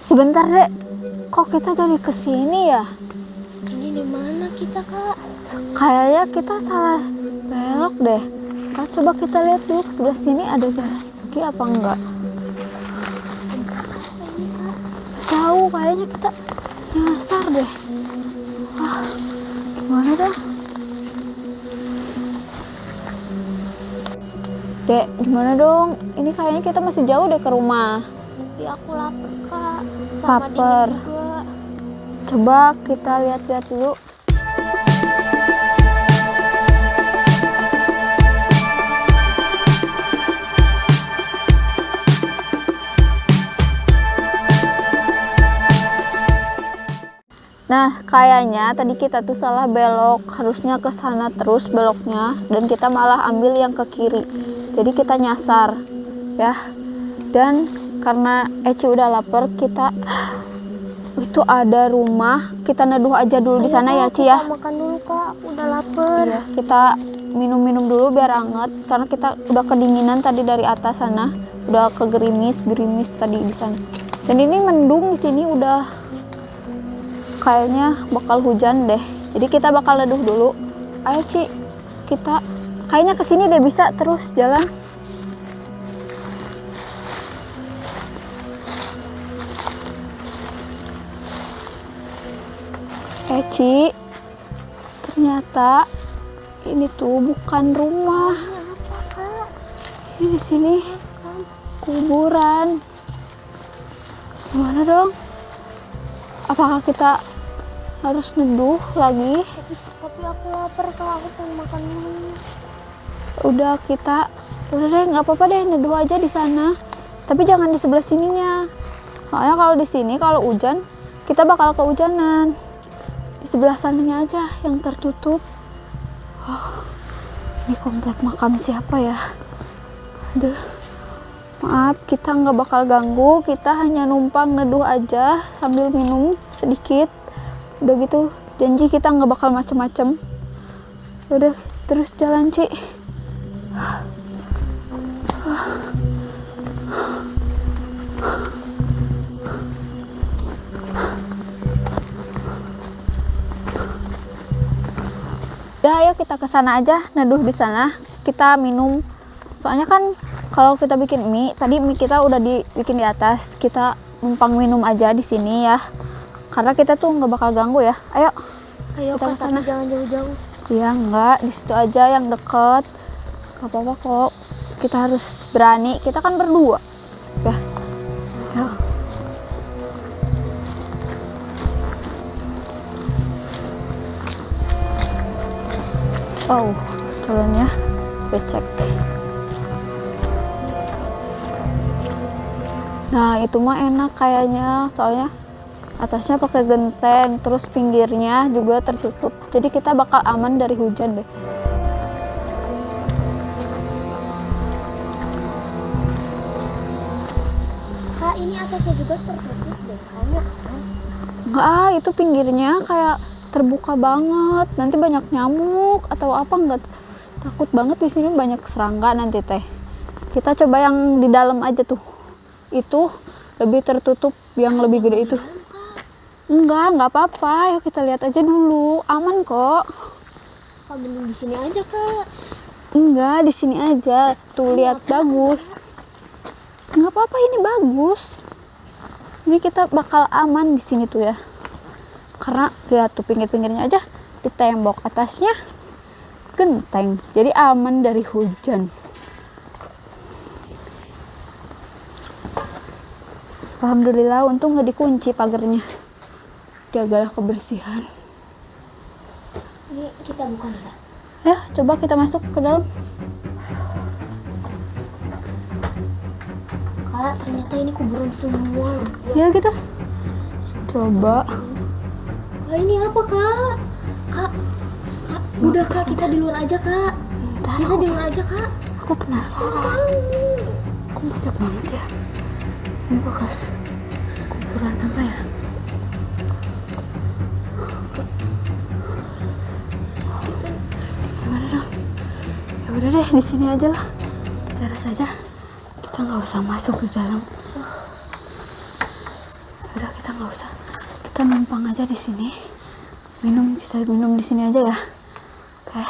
Sebentar dek, kok kita jadi kesini ya? Ini di mana kita, Kak? Kayaknya kita salah belok deh. Kak, coba kita lihat dulu ke sebelah sini ada jalan lagi apa enggak? Apa ini, Kak? Tahu kayaknya kita nyasar deh. Ah, gimana dah? Dek, gimana dong? Ini kayaknya kita masih jauh deh ke rumah. Ya aku lapar, Kak. Sama Lapar. dingin juga. Coba kita lihat-lihat dulu. Nah, kayaknya tadi kita tuh salah belok, harusnya ke sana terus beloknya, dan kita malah ambil yang ke kiri. Jadi kita nyasar, ya. Dan karena Eci udah lapar, kita itu ada rumah, kita neduh aja dulu di sana ya, Ci ya. Kita makan dulu, Kak. Aku udah lapar. Iya, kita minum-minum dulu biar hangat, karena kita udah kedinginan tadi dari atas sana, udah kegerimis tadi di sana. Dan ini mendung di sini udah kayaknya bakal hujan deh. Jadi kita bakal neduh dulu. Ayo Ci, kita kayaknya kesini deh bisa terus jalan. Ci, ternyata ini tuh bukan rumah. Apa, Kak? Ini di sini kuburan. Gimana dong? Apakah kita harus neduh lagi? Tapi aku lapar, Kak. Aku pengen makan dulu. Udah deh, nggak apa-apa deh, neduh aja di sana. Tapi jangan di sebelah sininya. Soalnya kalau di sini kalau hujan kita bakal kehujanan. Di sebelah sananya aja yang tertutup. Oh, ini komplek makam siapa ya? Aduh, maaf kita nggak bakal ganggu. Kita hanya numpang neduh aja sambil minum sedikit. Udah gitu janji kita nggak bakal macem-macem. Udah terus jalan Ci. Udah ayo kita ke sana aja, neduh di sana. Kita minum. Soalnya kan kalau kita bikin mie, tadi mie kita udah dibikin di atas. Kita numpang minum aja di sini ya. Karena kita tuh nggak bakal ganggu ya. Ayo. Ayo, Kita Kak, kesana. tapi jangan jauh-jauh. Ya enggak, di situ aja yang deket. Gak apa-apa kok. Kita harus berani. Kita kan berdua. Ya. Ayo. Oh, jalannya becek. Nah, itu mah enak kayaknya, soalnya atasnya pakai genteng, terus pinggirnya juga tertutup. Jadi kita bakal aman dari hujan deh. Kak, ini atasnya juga tertutup deh. Kayaknya kan. Enggak, itu pinggirnya kayak terbuka banget. Nanti banyak nyamuk atau apa enggak? Takut banget di sini banyak serangga nanti teh. Kita coba yang di dalam aja tuh. Itu lebih tertutup, yang lebih gede itu. Enggak apa-apa. Ayo kita lihat aja dulu. Aman kok. Kak, mending di sini aja, Kak. Enggak, di sini aja. Tuh lihat bagus. Enggak apa-apa, ini bagus. Ini kita bakal aman di sini tuh ya. Karena lihat tuh pinggir-pinggirnya aja di tembok, atasnya genteng. Jadi aman dari hujan. Alhamdulillah, untung nggak dikunci pagarnya. Jagalah kebersihan. Ini kita bukan, Kak. Ya, coba kita masuk ke dalam. Kak, ternyata ini kuburan semua. Ya gitu. Coba. Nah, ini apa, Kak? Kak, udah, Kak, kita di luar aja, Kak. Bentar, Kita di luar aja, Kak. aku penasaran. Kok banyak banget ya? Ini bekas kuburan apa ya? Gimana dong? Ya udah deh, di sini aja lah. Teras aja. Kita nggak usah masuk ke dalam. Udah kita nggak usah, kita numpang aja di sini, kita minum di sini aja ya. Oke,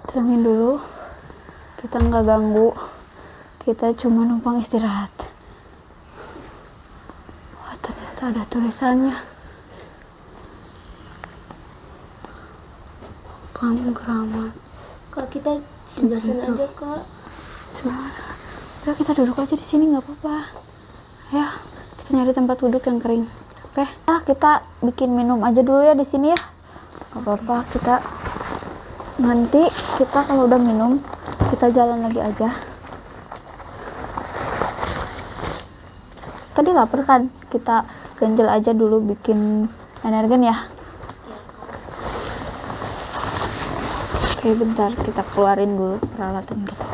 tenangin dulu, kita nggak ganggu, kita cuma numpang istirahat. Wah, ternyata ada tulisannya, kamu keramat. Kak, kita jelasin aja Kak. Udah kita duduk aja di sini nggak apa-apa ya, kita nyari tempat duduk yang kering. Oke, nah kita bikin minum aja dulu ya di sini ya, nggak apa-apa. Kita nanti kalau udah minum kita jalan lagi aja. Tadi lapar kan, kita ganjel aja dulu bikin energen ya. Oke, bentar kita keluarin dulu peralatan kita.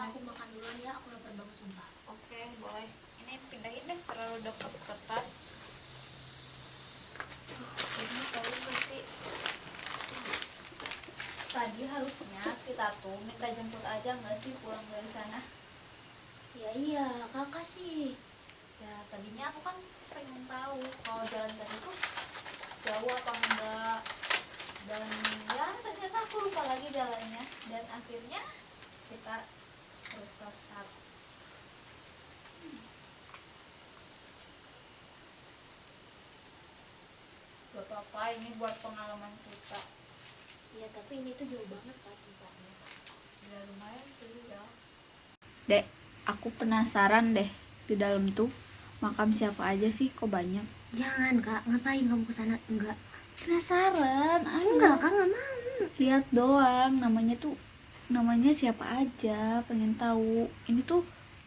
Aku makan duluan ya, aku lapar banget sumpah. Oke, boleh. Ini pindahin deh, terlalu dekat ke tas. Ini tahu gak sih? Tadi harusnya kita tuh minta jemput aja nggak sih pulang dari sana? Ya iya, kakak sih. Ya tadinya aku kan pengen tahu kalau jalan tadi tuh jauh apa enggak. Dan ya ternyata aku lupa lagi jalannya. Dan akhirnya kita tersesat. Gak apa-apa, ini buat pengalaman kita. Ya tapi ini tuh jauh banget Kak tempatnya. Ya lumayan sih ya. Dek, aku penasaran deh, di dalam tuh makam siapa aja sih, kok banyak? Jangan Kak, ngapain kamu kesana? Enggak. Penasaran, ayo. Enggak Kak, nggak mau. Lihat doang, namanya siapa aja, pengen tahu. Ini tuh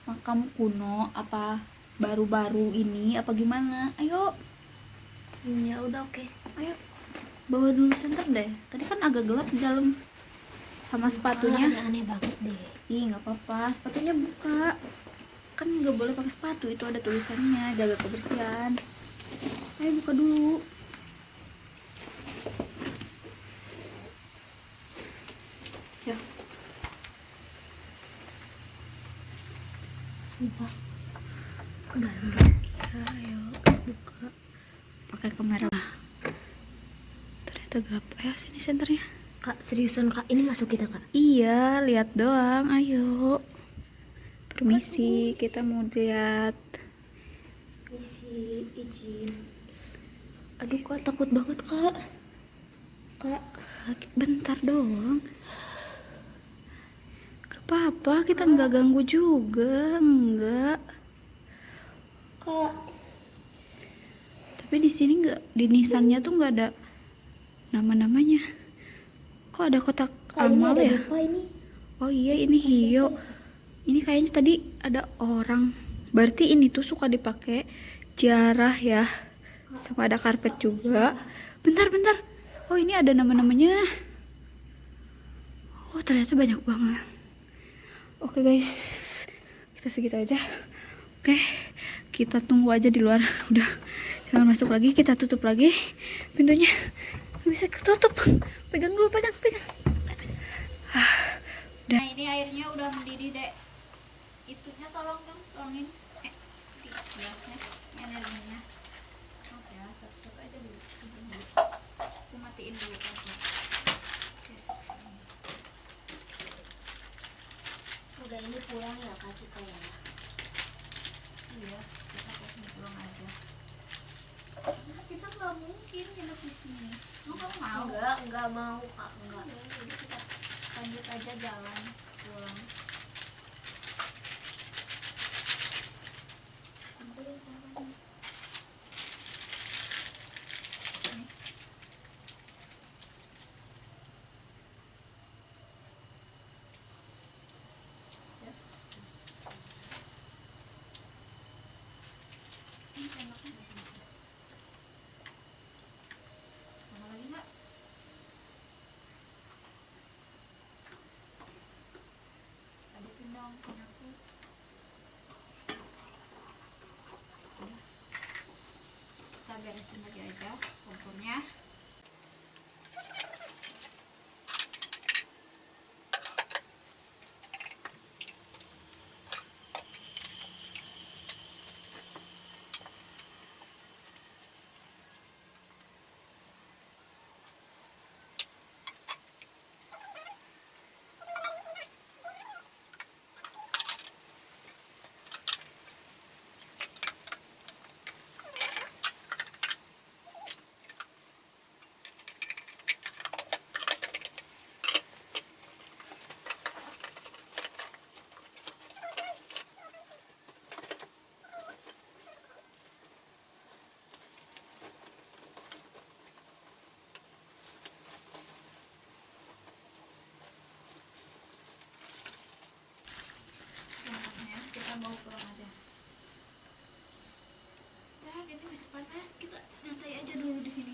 makam kuno apa baru-baru ini apa gimana? Ayo. Ya udah oke. Ayo. Bawa dulu senter deh. Tadi kan agak gelap di dalam. Sama sepatunya. Aneh banget deh. Ih, nggak apa-apa, sepatunya buka. Kan nggak boleh pakai sepatu, itu ada tulisannya, jaga kebersihan. Ayo buka dulu. Ya. Sumpah. Ke dalam deh. Ya, ayo buka. Pakai kamera. Ternyata gelap. Ayo sini senternya. Kak, seriusan Kak, ini masuk kita Kak? Iya, lihat doang. Ayo. Permisi, kita mau lihat. Isi izin. Aduh Kak, takut banget Kak. Kak, Bentar doang. Gak apa-apa, kita nggak ganggu juga, enggak. Kak. Tapi di sini nggak, di nisannya tuh nggak ada nama-namanya. Kok ada kotak amal ya? Apa ini? Oh iya, ini hio. Ini kayaknya tadi ada orang. Berarti ini tuh suka dipakai ziarah ya. Sama ada karpet juga. Bentar. Oh, ini ada nama-namanya. Oh, ternyata banyak banget. Oke guys, kita segitu aja. Oke, kita tunggu aja di luar. Udah, jangan masuk lagi. Kita tutup lagi pintunya. Bisa ketutup. Pegang dulu, pegang. Nah, ini airnya udah mendidih, Dek. Itunya tolongin. Gelasnya, energinya. Oke, ya, satu aja dulu. Aku matiin dulu aja. Yes. Udah ini pulang ya Kak kita ya. Iya, kita pasti pulang aja. Karena kita nggak mungkin nginep di sini. Kamu mau? Enggak mau Kak, enggak. Jadi kita lanjut aja jalan pulang. Ambil caranya. punyaku. Kita beresin lagi aja kompornya. Selanjutnya kita bawa pulang aja. Nah, ini bisa panas, kita nyantai aja dulu di sini.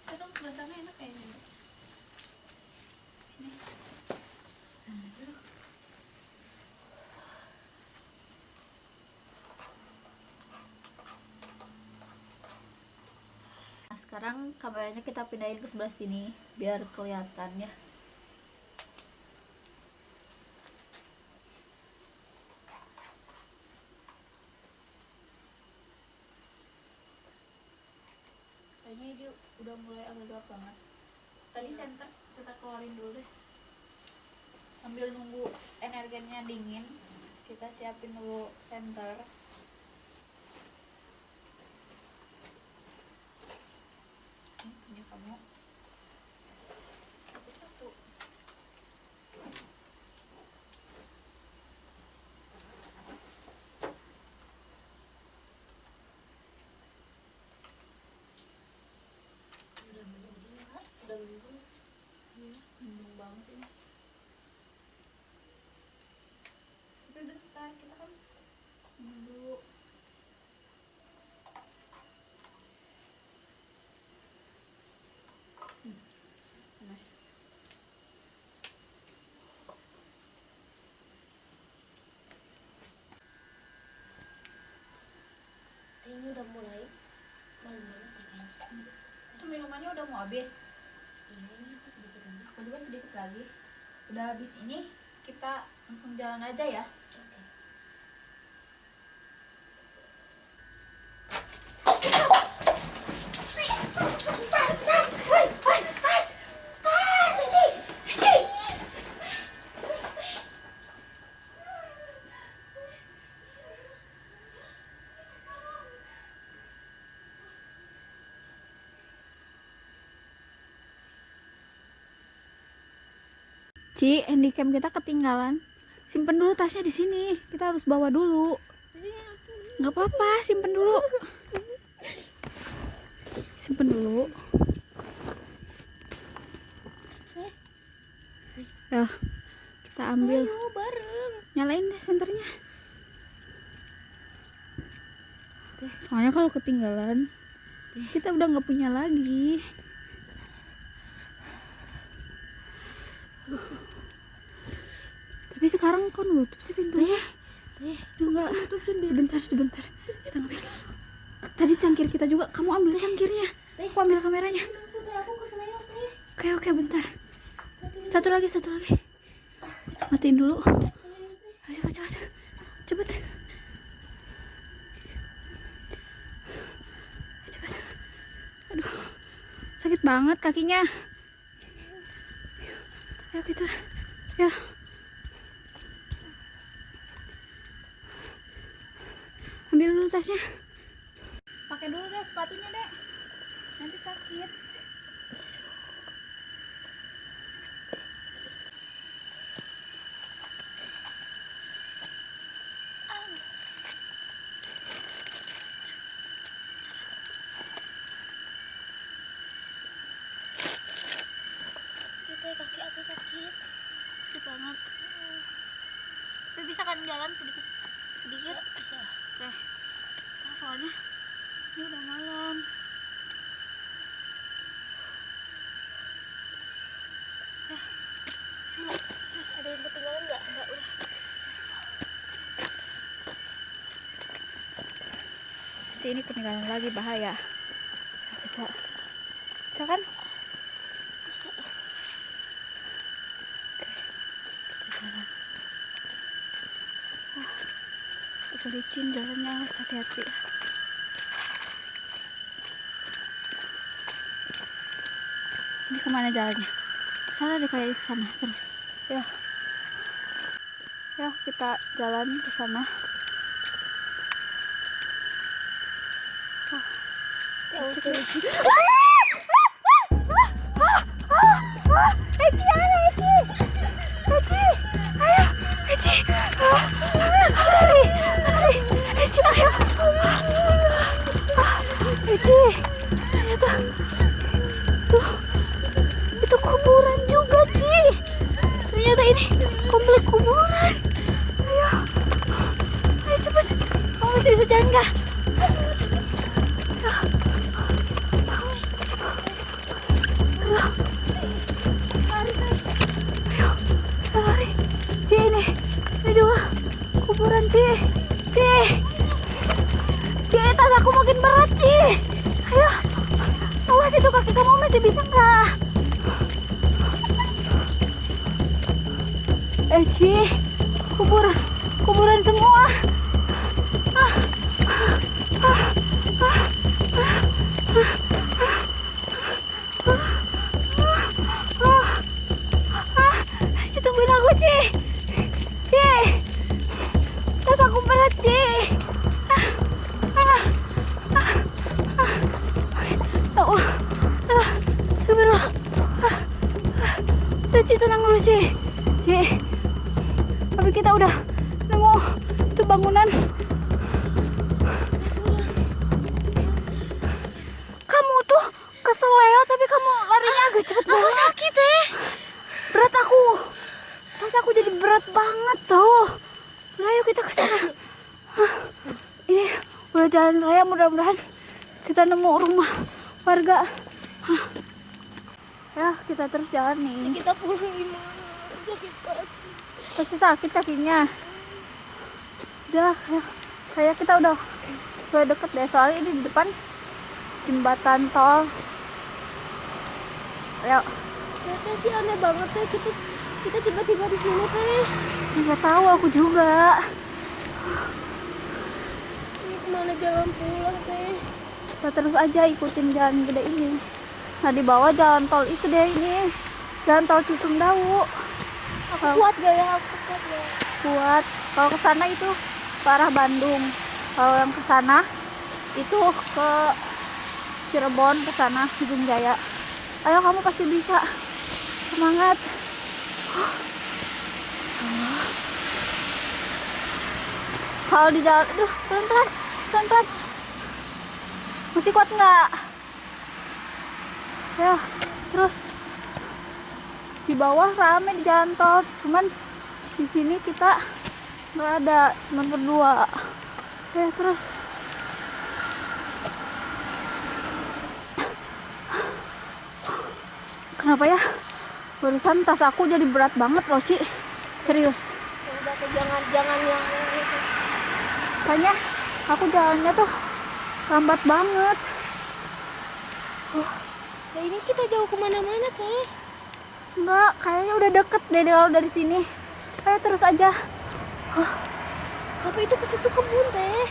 Sedang rasanya enak kayaknya. Sini. Nah, sekarang kameranya kita pindahin ke sebelah sini biar kelihatan ya. Kayaknya ini udah mulai agak gelap banget. Tadi center kita keluarin dulu deh. Sambil nunggu energennya dingin, kita siapin dulu center. Ini punya kamu. Satu-satu. Udah mendung kan? Udah mendung. Iya, mendung banget ini. Tapi bentar, kita kan minum dulu. Panas. Ini udah mulai malam banget ya kayaknya. Itu minumannya udah mau habis. Iya, ini aku sedikit lagi. Aku juga sedikit lagi. Udah habis ini kita langsung jalan aja ya. Oke. Ci, handycam kita ketinggalan. Simpen dulu tasnya di sini. Kita harus bawa dulu. Nggak apa-apa, simpen dulu. Simpen dulu. Ya, kita ambil. Ayo bareng. Nyalain deh senternya. Soalnya kalau ketinggalan, kita udah nggak punya lagi. Tapi sekarang kok nutup sih pintunya? Enggak, sebentar. Kita ngambil. Tadi cangkir kita juga, kamu ambil cangkirnya. Aku ambil kameranya. Aku keseleo teh. Oke, bentar. Satu lagi. Matiin dulu. Ayo, cepet. Cepet. Aduh, sakit banget kakinya. Ayo kita, ya. Ambil dulu tasnya. Pakai dulu deh sepatunya deh. Nanti sakit. Teh, kaki aku sakit. Sakit banget. Tapi bisa kan jalan sedikit? Bisa. Oke. Nah, soalnya ini udah malam. Nanti ini ketinggalan lagi, bahaya. Kita bisa kan? Bisa. Kita jalan. Itu licin jalannya, harus hati-hati. Ini kemana jalannya? Salah deh, kayak ke sana terus. Ya, ya kita jalan ke sana. Ya usah licin. Eci, ayo Eci, Eci, ayo Eci, lari, lari, Eci, ayo, Eci, itu kuburan juga, Ci. Ternyata ini komplek kuburan. Ayo, ayo cepat, kamu masih bisa jalan nggak? Lari, Ci, ini juga kuburan, Ci, tas aku makin berat, Ci. Ayo, awas itu kaki kamu masih bisa nggak? Ci, kuburan semua. Ci, tungguin aku, Ci, tas aku berat, Ci. Udah, Ci, tenang dulu, Ci. Tapi kita udah nemu itu bangunan. Kamu tuh keseleo, tapi kamu larinya agak cepet banget. Aku sakit teh. Berat aku. Tas aku jadi berat banget tuh. Udah, ayo kita ke sana. Ini udah jalan raya, mudah-mudahan kita nemu rumah warga. Ya, kita terus jalan nih. Kita pulang gimana? Sakit kaki. Pasti sakit kakinya. Udah, ya. Kayak kita udah deket deh, soalnya ini di depan jembatan tol. Ayo. Teh sih aneh banget teh, kita tiba-tiba di sini teh. Nggak tahu aku juga. Ini kemana jalan pulang teh? Kita terus aja ikutin jalan gede ini. Nah, di bawah jalan tol itu deh ini. Jalan tol Cisumdawu. Aku kuat gak ya? Aku kuat gak? Kuat. Kalau ke sana itu ke arah Bandung. Kalau yang ke sana itu ke Cirebon, ke sana Ujung Jaya. Ayo, kamu pasti bisa. Semangat. Kalau di jalan, aduh, pelan-pelan. Masih kuat nggak? Ya, terus di bawah rame di jalan tol, cuman di sini kita nggak ada, cuman berdua. Ya, terus kenapa ya? Barusan tas aku jadi berat banget loh, Ci. Serius. Ya udah teh, jangan yang itu. Makanya aku jalannya tuh lambat banget. Nah ini kita jauh kemana-mana teh. Enggak, kayaknya udah deket deh kalau dari sini. Ayo terus aja. Tapi itu ke situ kebun teh.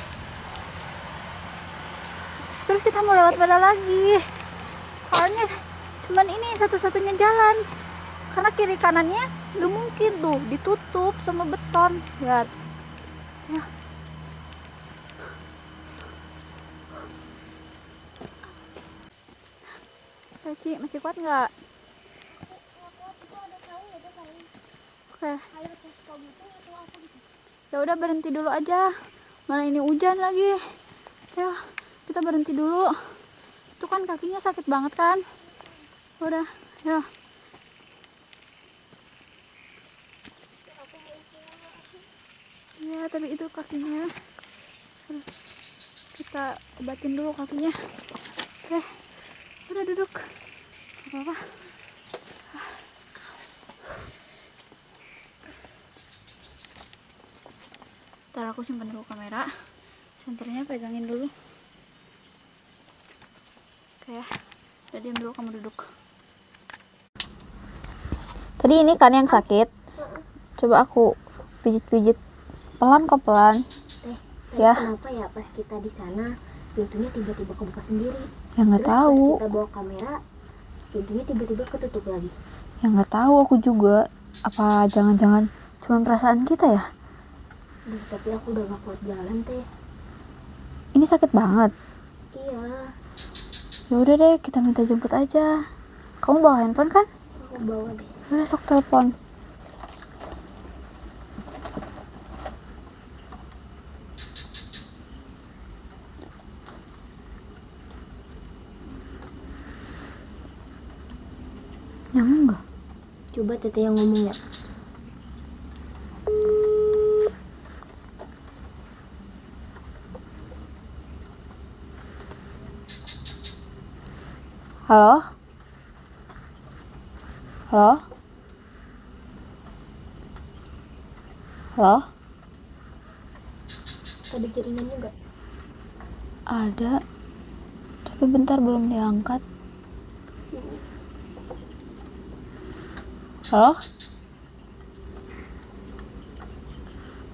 Terus kita mau lewat mana lagi? Soalnya cuman ini satu-satunya jalan. Karena kiri kanannya nggak mungkin tuh, ditutup sama beton. Lihat. Ya. Ci, masih kuat nggak? Oke. Ya udah, berhenti dulu aja. Malah ini hujan lagi. Ya, kita berhenti dulu. Itu kan kakinya sakit banget kan? Udah, ya. Ya, tapi itu kakinya harus kita obatin dulu kakinya. Oke, udah duduk. Gak apa-apa. Ntar aku simpan dulu kamera. Senternya pegangin dulu. ya. Udah diam dulu, kamu duduk. Tadi ini kan yang sakit. Coba aku pijit-pijit pelan kok, pelan. Ya. Kenapa ya pas kita di sana pintunya tiba-tiba kebuka sendiri? Ya nggak tahu. Pas kita bawa kamera, pintunya tiba-tiba ketutup lagi. Ya nggak tahu aku juga. Apa jangan-jangan cuma perasaan kita ya? Duh, tapi aku udah gak kuat jalan teh. Ini sakit banget. Iya. Ya udah deh, kita minta jemput aja. Kamu bawa handphone kan? Aku bawa deh. Udah, sok telepon. Nyambung nggak? Coba teteh yang ngomong ya. Halo? Halo? Halo? Ada jaringannya nggak? Ada. Tapi bentar belum diangkat. Halo?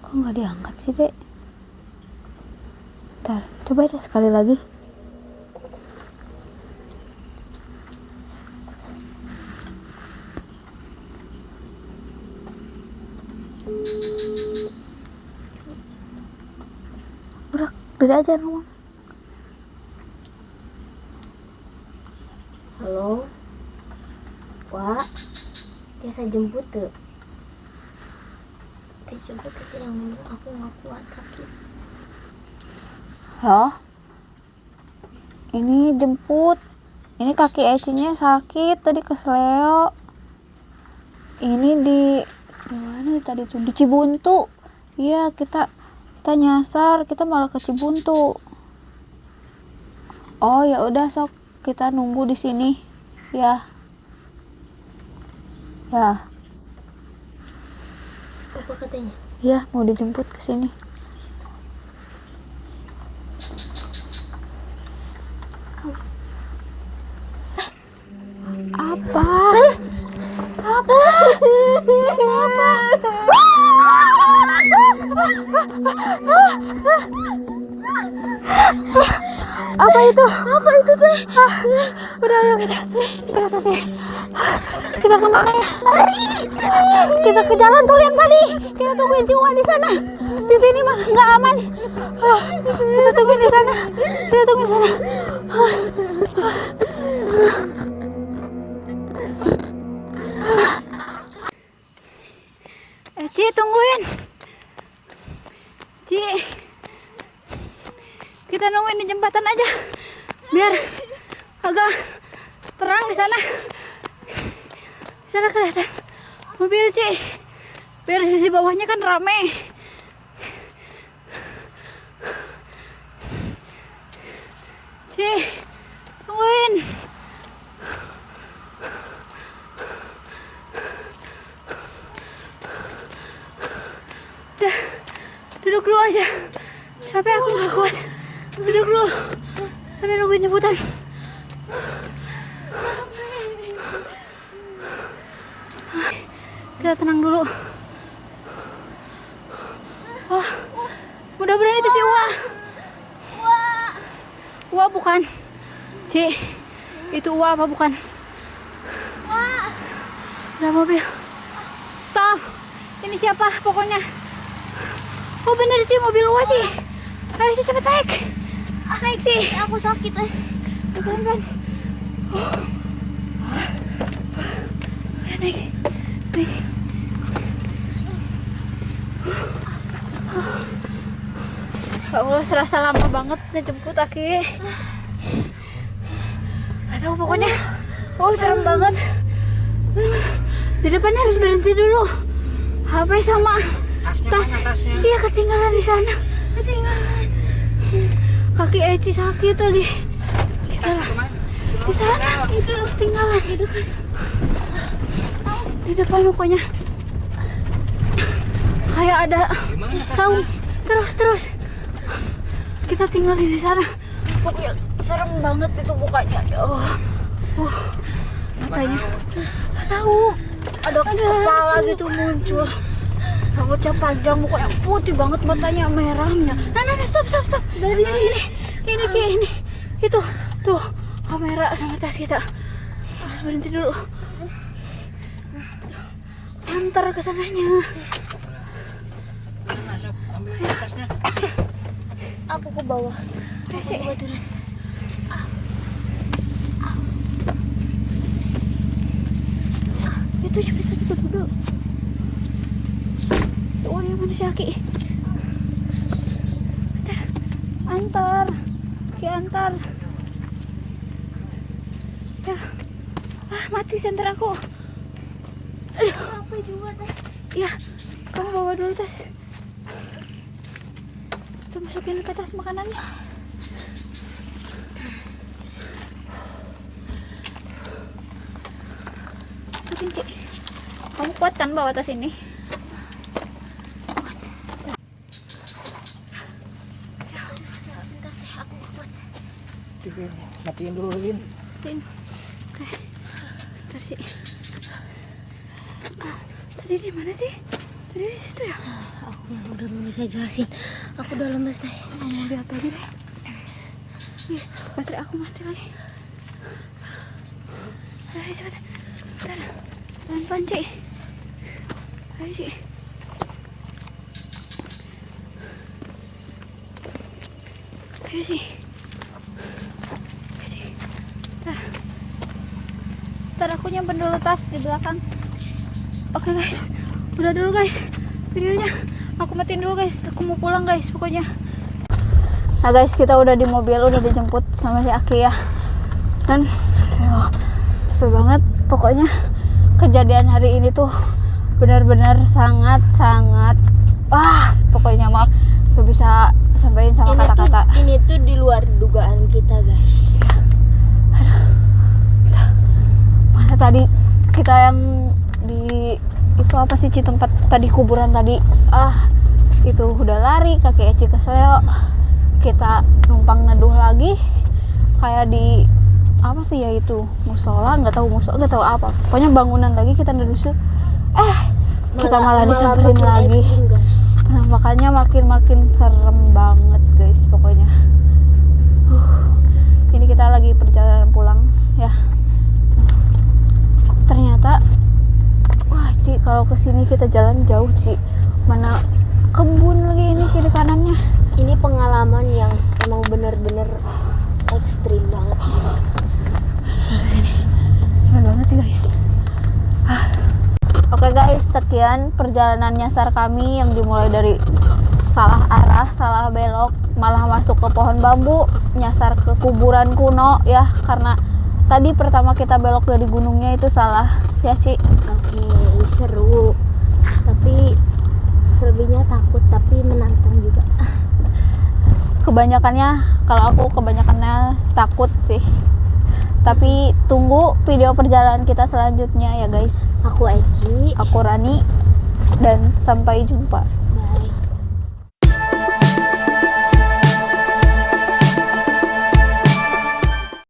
Kok nggak diangkat sih, Dek? Bentar, coba aja sekali lagi. Udah aja ngomong. Halo? Wak? Biasa jemput tuh. Teh jemput teteh yang ngomong, aku gak kuat sakit. Halo? Ini jemput. Ini kaki Ecinya sakit tadi kesleo. Ini di mana tadi tuh? Di Cibuntu. Iya, kita nyasar, kita malah ke Cibuntu. Oh ya udah, sok kita nunggu di sini. Ya. Ya. Apa katanya? Ya, mau dijemput ke sini. Apa? Apa? Apa itu? Apa itu teh? Udah ayo kita sih. Kita kemana ya? Kita ke jalan tol yang tadi. Kita tungguin si Uwa di sana. Di sini mah nggak aman. Kita tungguin di sana. Kita tungguin di sana. Ci, tungguin. Ci, kita nungguin di jembatan aja, biar agak terang di sana. Di sana kelihatan mobil, Ci. Biar di sisi bawahnya kan rame. Ci, tungguin. Udah, duduk dulu aja. Capek aku nggak kuat. Duduk dulu sampai nungguin jemputan. Kita tenang dulu. Oh, mudah-mudahan itu si Uwa. Uwa bukan? Ci, itu Uwa apa bukan? Ada mobil. Stop. Ini siapa pokoknya? Oh bener sih, mobil Uwa sih. Ayo Ci, cepet naik. Naik Ci. Aku sakit Pelan-pelan. Naik. Naik. Ya Allah, serasa lama banget ngejemput Aki. Gak tahu pokoknya. Oh serem banget. Di depannya harus berhenti dulu. HP sama tas. Iya ketinggalan di sana. Ketinggalan. Kaki Eci sakit lagi. Di sana itu ketinggalan. Di depan pokoknya. Kayak ada saung. Terus. Kita tinggal di sana. serem banget itu mukanya. Matanya nggak tahu ada kepala gitu muncul, rambutnya panjang, mukanya putih banget, matanya merahnya. Nah, stop. Dari sini. Ini. Itu tuh kamera sama tas kita. Harus berhenti dulu. Antar ke sananya. Masuk, ambil tasnya. Aku ke bawah. Aku turun. Itu bisa dulu. Tuh yang mana si Aki? Antar. Ya. Mati senter aku. Apa juga teh? Ya, kamu bawa dulu tas. Tuh masukin ke tas makanannya. Masukin, Cik. Kamu kuat kan bawa tas ini? Kuat. Bentar teh, aku kuat. Matiin dulu, Lin. Tin. Oke. Bentar, Cik. Tadi di mana sih? Tadi di situ ya? Aku yang udah mau saya jelasin. Aku udah lemes teh. Mau lihat lagi deh. Ih, baterai aku mati lagi. Ayo cepat. Bentar. Pelan-pelan, Cik. Ayo, Cik. Ayo, Cik. Ntar aku nyimpen dulu tas di belakang. Oke guys, udah dulu guys videonya. Aku matiin dulu guys, aku mau pulang guys pokoknya. Nah guys, kita udah di mobil, udah dijemput sama si Aki ya. Dan capek banget. Pokoknya kejadian hari ini tuh benar-benar sangat pokoknya mah gak bisa sampaikan sama kata-kata. Ini tuh di luar dugaan kita guys. Mana tadi kita yang di itu apa sih tempat tadi kuburan tadi, itu udah lari, kakek Eci kesleo. Kita numpang neduh lagi kayak di apa sih ya itu musola, nggak tahu apa, pokoknya bangunan lagi kita neduh kita malah disamperin lagi. Nah makanya makin serem banget guys pokoknya. Ini kita lagi perjalanan pulang ya. Ternyata Ci, kalau kesini kita jalan jauh Ci, mana kebun lagi ini kiri kanannya. Ini pengalaman yang emang bener-bener ekstrim banget. Keren banget sih guys. Oke guys, sekian perjalanan nyasar kami yang dimulai dari salah arah, salah belok, malah masuk ke pohon bambu, nyasar ke kuburan kuno ya, karena tadi pertama kita belok dari gunungnya itu salah ya Ci. Oke, seru. Tapi selebihnya takut tapi menantang juga. Kalau aku kebanyakannya takut sih. Tapi tunggu video perjalanan kita selanjutnya ya guys. Aku Eci, aku Rani, dan sampai jumpa.